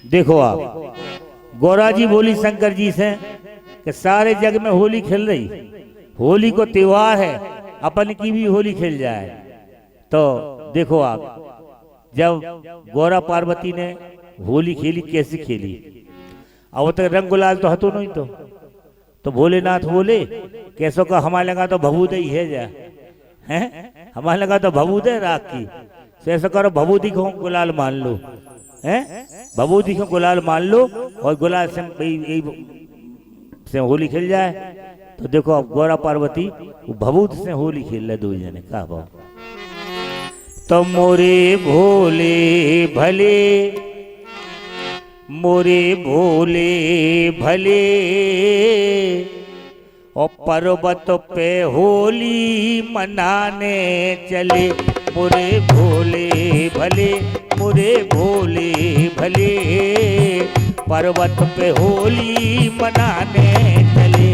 देखो आप, गौरा जी बोली शंकर जी से कि सारे जग में होली खेल रही, होली को त्योहार है, अपन की भी होली खेल जाए। तो देखो आप, जब गौरा पार्वती ने होली खेली, कैसी खेली? अब तक रंग गुलाल तो हतो नहीं, तो भोलेनाथ बोले कैसो का हमारे लगा तो भभूत ही है जा, हैं हमारे लगा तो भभूत है राख की, तो ऐसा करो भभूति को गुलाल मान लो, हैं भभूति को गुलाल मान लो और गुलाल से होली खेल जाए। तो देखो अब गौरा पार्वती भभूत से होली खेल रहे दो जने का भाव। तो मोरे भोले भले, मोरे भोले भले और पर्वत पे होली मनाने चले, मोरे भोले भले, मोरे भोले भले पर्वत पे होली मनाने चले।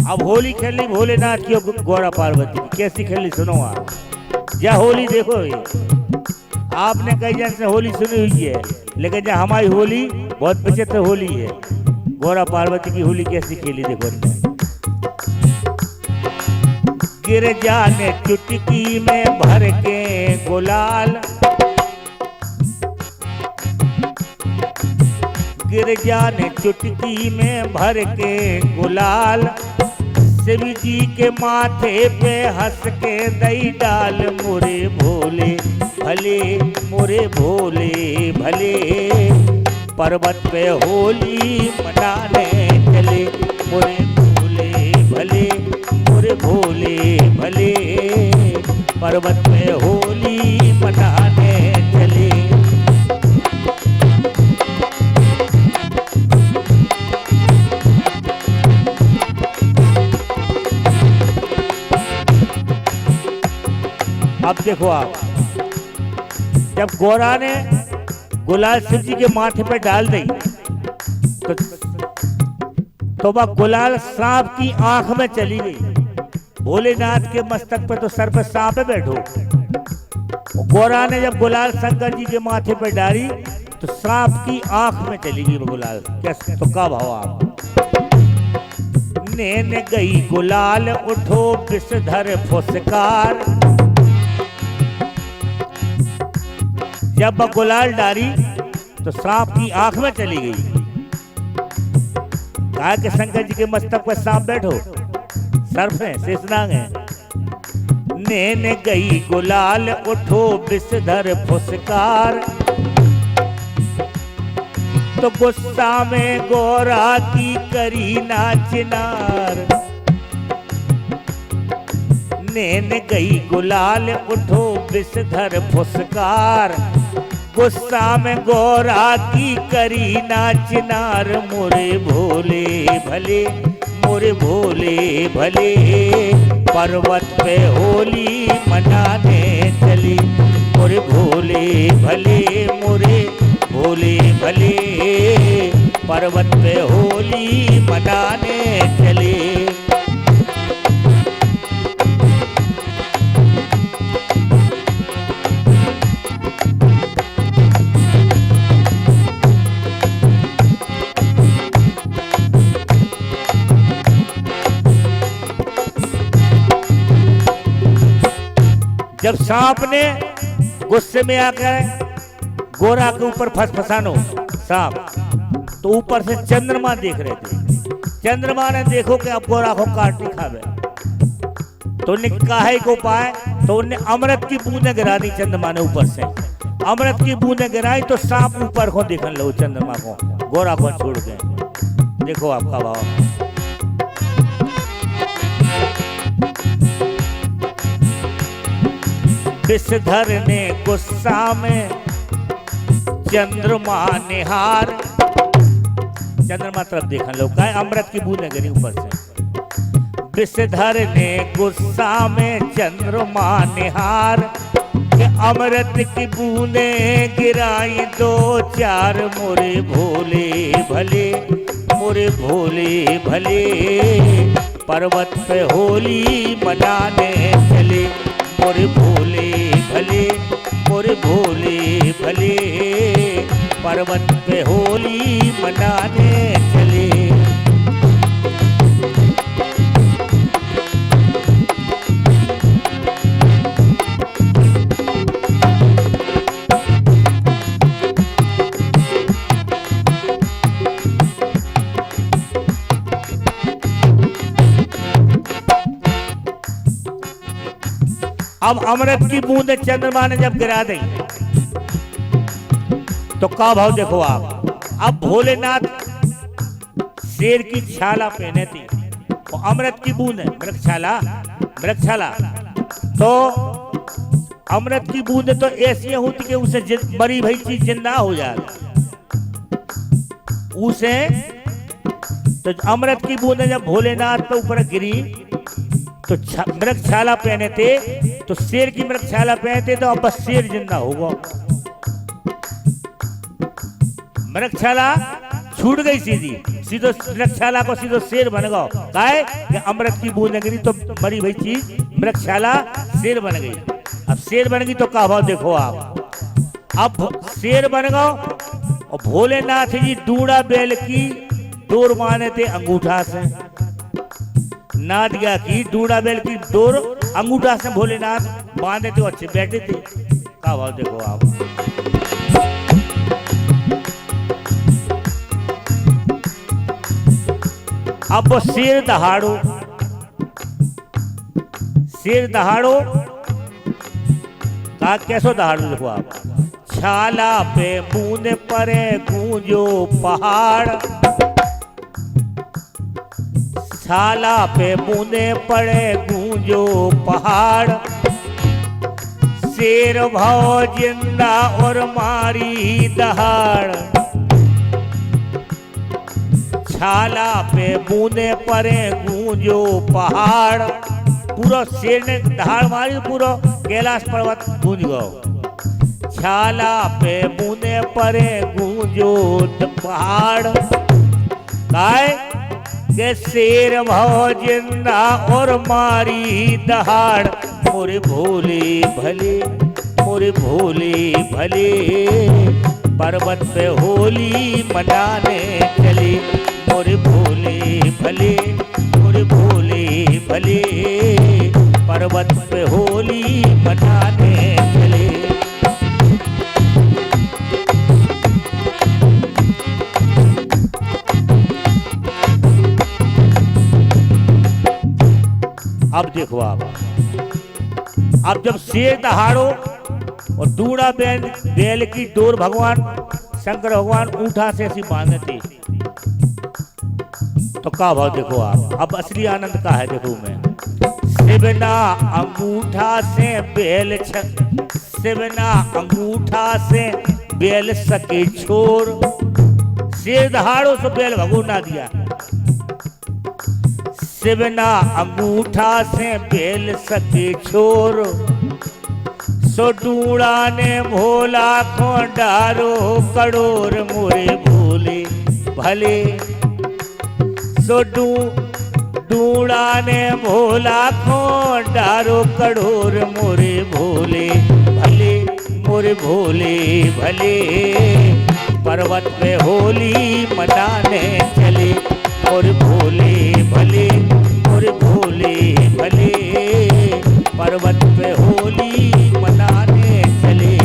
अब होली खेलनी भोलेनाथ की और गौरा पार्वती की, कैसी खेलनी सुनो आप। या होली देखो, आपने कई जन से होली सुनी हुई है, लेकिन जहाँ हमारी होली बहुत विचित्र होली है। गौरा पार्वती की होली कैसी खेली देखो। गिर जाने चुटकी में भर के गुलाल, गिर जाने चुटकी में भर के गुलाल, शिव जी के माथे पे हंस के दई डाल, मोरे भोले भले, मोरे भोले भले पर्वत पे होली मनाने चले, मोरे भोले भले, मोरे भोले भले पर्वत पे होली मनाने चले। अब देखो आप, जब गौरा ने गुलाल शिव जी के माथे पे डाल दी, तो वह गुलाल सांप की आंख में चली गई। भोलेनाथ के मस्तक पे तो सर पे सांप है बैठो, गौरा ने जब गुलाल शंकर जी के माथे पे डाली तो सांप की आंख में चली गई गुलाल। कैसे? तो का भाव आप, नैन गई गुलाल उठो विषधर फुसकार, जब वह गुलाल डाली तो सांप की आंख में चली गई। कहा कि शंकर जी के मस्तक पर सांप बैठो, सर्प है, शेषनाग है। नैन गई गुलाल उठो विषधर फुसकार, तो गुस्सा में गौरा की करी ना चिनार। नैन गई गुलाल उठो विषधर फुसकार, गुस्सा में गौरा की करी ना चिनार, मोरे भोले भले, मोरे भोले भले पर्वत पे होली मनाने चली, मोरे भोले भले, मोरे भोले भले पर्वत पे होली मनाने चले। जब सांप ने गुस्से में आकर गौरा के ऊपर फसफसानो सांप, तो ऊपर से चंद्रमा देख रहे थे। चंद्रमा ने देखो कि अब गौरा को काट खावे, तो उन्हें काहे को पाए, तो उन्हें अमृत की बूंदें गिरा दी चंद्रमा ने ऊपर से। अमृत की बूंदें गिराई तो सांप ऊपर को देखने लो चंद्रमा को, गौरा को छोड़ के। देखो आपका भाव, विषधर ने गुस्सा में चंद्रमा निहार, चंद्रमा तरफ देखा लो, का अमृत की बूंदें गिरी ऊपर से। विषधर ने गुस्सा में चंद्रमा निहार, के अमृत की बूंदे गिराई दो चार मोरे भोले भले, मोरे भोले भले, पर्वत पे होली मनाने चले, मोरे भोले भले, मोरे भोले भले, पर्वत पे होली मनाने चले। अब अमृत की बूंद चंद्रमा ने जब गिरा दी तो का भाव देखो आप। अब भोलेनाथ शेर की छाला पहने थी और अमृत की बूंद मृगछाला, मृगछाला तो अमृत की बूंद तो ऐसी होती कि उसे मरी भई चीज जिंदा हो जाती उसे। तो अमृत की बूंद जब भोलेनाथ के ऊपर गिरी तो मृगछाला पहने थे, तो शेर की मृगछाला पहनते तो अब बस शेर जिंदा होगा। मृगछाला छूट गई सीधी, सीधो मृगछाला को सीधो शेर बन गया। काहे कि अमृत की बूंद गिरी तो मरी हुई चीज मृगछाला शेर बन गई। अब शेर बन गई तो का भाव देखो आप। अब शेर बन गया और भोलेनाथ जी दूड़ा बैल की डोर माने थे अंगूठा से, नादिया की दूड़ा बैल की डोर अंगूठा से भोलेनाथ बांधे थे, अच्छे बैठे थे। का भाव देखो आप। अब वो शेर दहाड़ो, शेर दहाड़ो का कैसो दहाड़ो देखो आप। छाला पे बूंद परे गूंजो पहाड़, छाला पे बूंदे पड़े गूंजो पहाड़, शेर भाव जिंदा और मारी दहाड़। छाला पे बूंदे पड़े गूंजो पहाड़, पूरा शेर ने दहाड़ मारी, पूरा कैलाश पर्वत गूंज गयो। छाला पे बूंदे पड़े गूंजो पहाड़, काय के शेर भाव जिंदा और मारी दहाड़। मोरे भोले भले, मोरे भोले भले, पर्वत पे होली मनाने चले, मोरे भोले भले, मोरे भोले भले, पर्वत पे होली मनाने चले। अब देखो आप, अब जब शेर दहाड़ो और दूड़ा बैल की डोर भगवान शंकर भगवान ऊँटा से ऐसी बांधे थे तो का भाव देखो आप। अब असली आनंद का है देखो मैं। शिवना अंगूठा से बैल शिवना अंगूठा से बैल सके छोर, शेर दहाड़ो से बैल भगो ना दिया। शिवना अंगूठा से बैल सके छोर, सो डूड़ा ने भोला को डारो कड़ोर, मोरे भोले भले, सो डूड़ा ने भोला को डारो कड़ोर, मोरे भोले भले, मोरे भोले भले, पर्वत पे होली मनाने चले, मोरे भोले भले, मोरे भोले भले, पर्वत पे होली मनाने चले।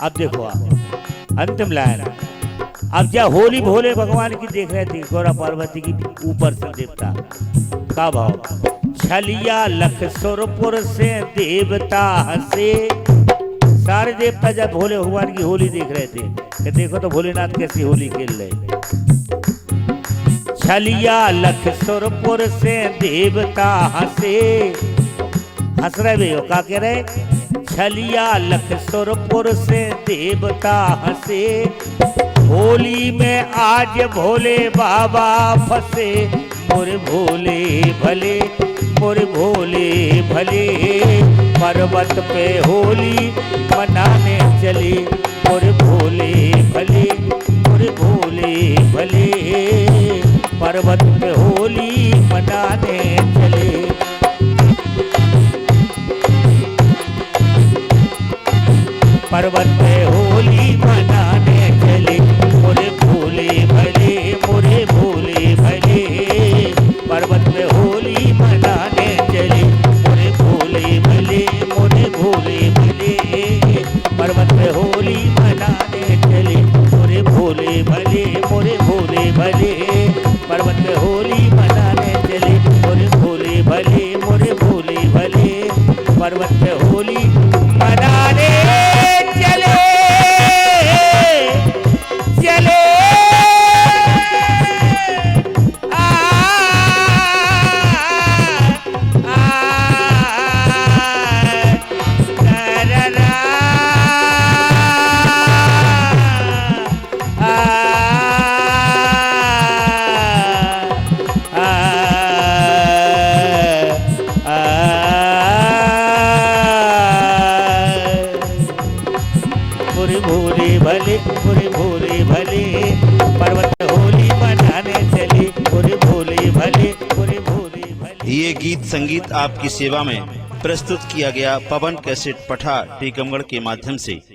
अब देखो आप अंतिम लाइन। अब जब होली भोले भगवान की देख रहे थे, गौरा पार्वती की ऊपर से देवता का भाव। छलिया लखसुरपुर से देवता हंसे, सारे देवता जब भोले भगवान की होली देख रहे थे कि देखो तो भोलेनाथ कैसी होली खेल रहे। छलिया लखसुरपुर से देवता हंसे। हंस रहे भैया, क्या कह रहे? छलिया लखसुरपुर से देवता हंसे। होली में आज भोले बाबा फंसे। मोरे भोले भले, मोरे भोले भले, पर्वत पे होली मनाने चले। मोरे भोले भले, मोरे भोले भले, पर्वत पे होली मनाने चले। पर्वत पे होली मनाने चले। मोरे भोले भले, मोरे भोले भले, पर्वत पे होली मनाने चले। मोरे भोले भले, मोरे भोले भले, पर्वत पे होली मनाने चले। मोरे भोले भले, मोरे भोले भले, पर्वत पे होली मनाने चले। मोरे भोले भले, मोरे भोले भले, पर्वत पे होली मनाने चले चले। मोरे भोले भले, मोरे भोले भले, पर्वत पे होली मनाने चले। मोरे भोले भले, मोरे भोले भले। ये गीत संगीत आपकी सेवा में प्रस्तुत किया गया पवन कैसेट पठार टीकमगढ़ के माध्यम से।